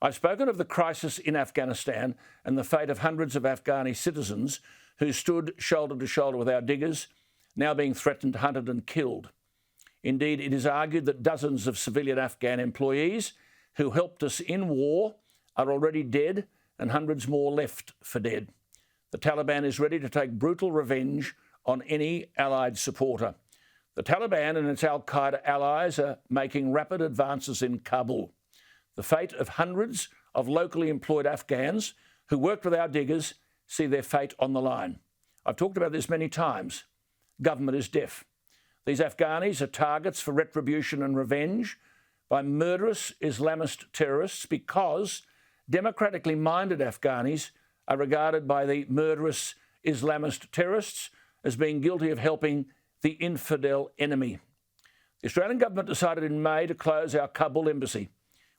I've spoken of the crisis in Afghanistan and the fate of hundreds of Afghani citizens who stood shoulder to shoulder with our diggers, now being threatened, hunted and killed. Indeed, it is argued that dozens of civilian Afghan employees who helped us in war are already dead and hundreds more left for dead. The Taliban is ready to take brutal revenge on any allied supporter. The Taliban and its al-Qaeda allies are making rapid advances in Kabul. The fate of hundreds of locally employed Afghans who worked with our diggers see their fate on the line. I've talked about this many times. Government is deaf. These Afghanis are targets for retribution and revenge by murderous Islamist terrorists because democratically minded Afghanis are regarded by the murderous Islamist terrorists as being guilty of helping the infidel enemy. The Australian government decided in May to close our Kabul embassy,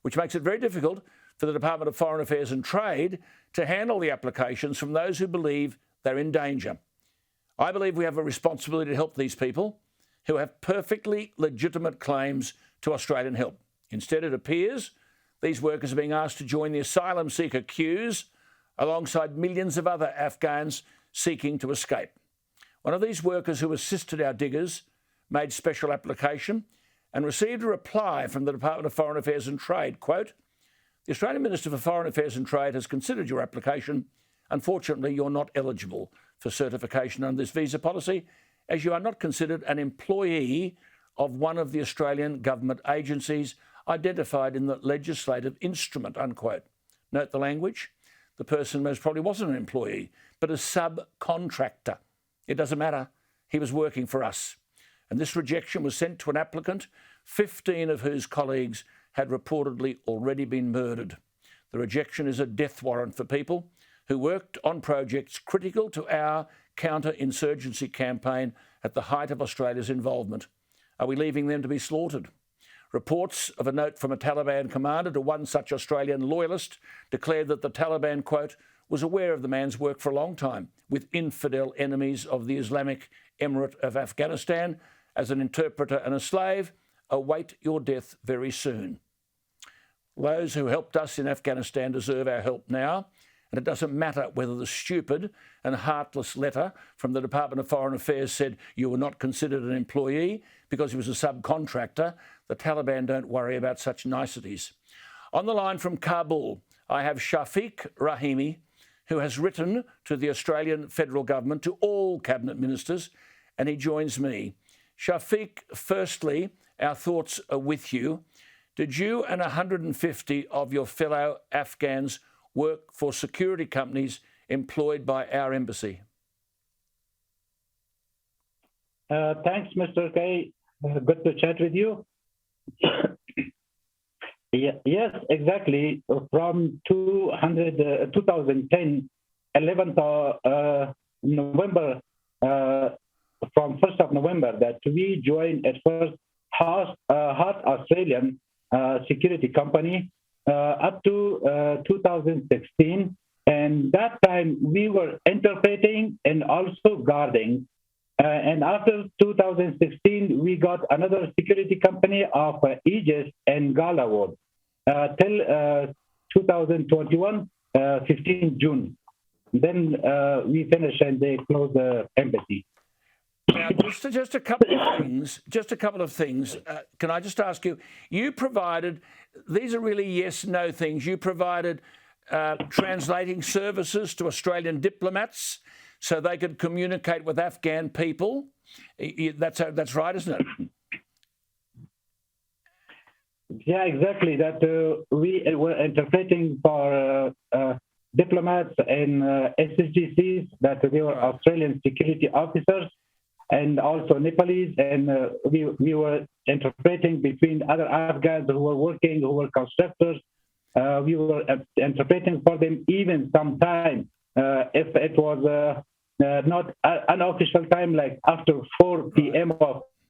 which makes it very difficult for the Department of Foreign Affairs and Trade to handle the applications from those who believe they're in danger. I believe we have a responsibility to help these people who have perfectly legitimate claims to Australian help. Instead, it appears these workers are being asked to join the asylum seeker queues alongside millions of other Afghans seeking to escape. One of these workers who assisted our diggers made special application and received a reply from the Department of Foreign Affairs and Trade, quote, "The Australian Minister for Foreign Affairs and Trade has considered your application. Unfortunately, you're not eligible for certification under this visa policy as you are not considered an employee of one of the Australian government agencies identified in the legislative instrument," unquote. Note the language. The person most probably wasn't an employee, but a subcontractor. It doesn't matter. He was working for us. And this rejection was sent to an applicant, 15 of whose colleagues had reportedly already been murdered. The rejection is a death warrant for people who worked on projects critical to our counter-insurgency campaign at the height of Australia's involvement. Are we leaving them to be slaughtered? Reports of a note from a Taliban commander to one such Australian loyalist declared that the Taliban, quote, was aware of the man's work for a long time with infidel enemies of the Islamic Emirate of Afghanistan as an interpreter and a slave. Await your death very soon. Those who helped us in Afghanistan deserve our help now, and it doesn't matter whether the stupid and heartless letter from the Department of Foreign Affairs said you were not considered an employee because he was a subcontractor. The Taliban don't worry about such niceties. On the line from Kabul, I have Shafiq Rahimi, who has written to the Australian federal government, to all cabinet ministers, and he joins me. Shafiq, firstly, our thoughts are with you. Did you and 150 of your fellow Afghans work for security companies employed by our embassy? Thanks, Mr. Kay. Good to chat with you. Yes, exactly. From 2010, 11th November, from 1st of November, that we joined at first Heart Australian security company up to 2016. And that time we were interpreting and also guarding. And after 2016, we got another security company of Aegis and Gala till 2021, 15 June. Then we finished and they closed the embassy. Now, just a couple of things. Can I just ask you? You provided, these are really yes/no things. You provided translating services to Australian diplomats so they could communicate with Afghan people. That's right, isn't it? Yeah, exactly. That we were interpreting for diplomats and SSGCs, that they were Australian security officers, and also Nepalese, and we were interpreting between other Afghans who were working, who were constructors. We were interpreting for them even sometime if it was not unofficial time, like after 4 p.m. of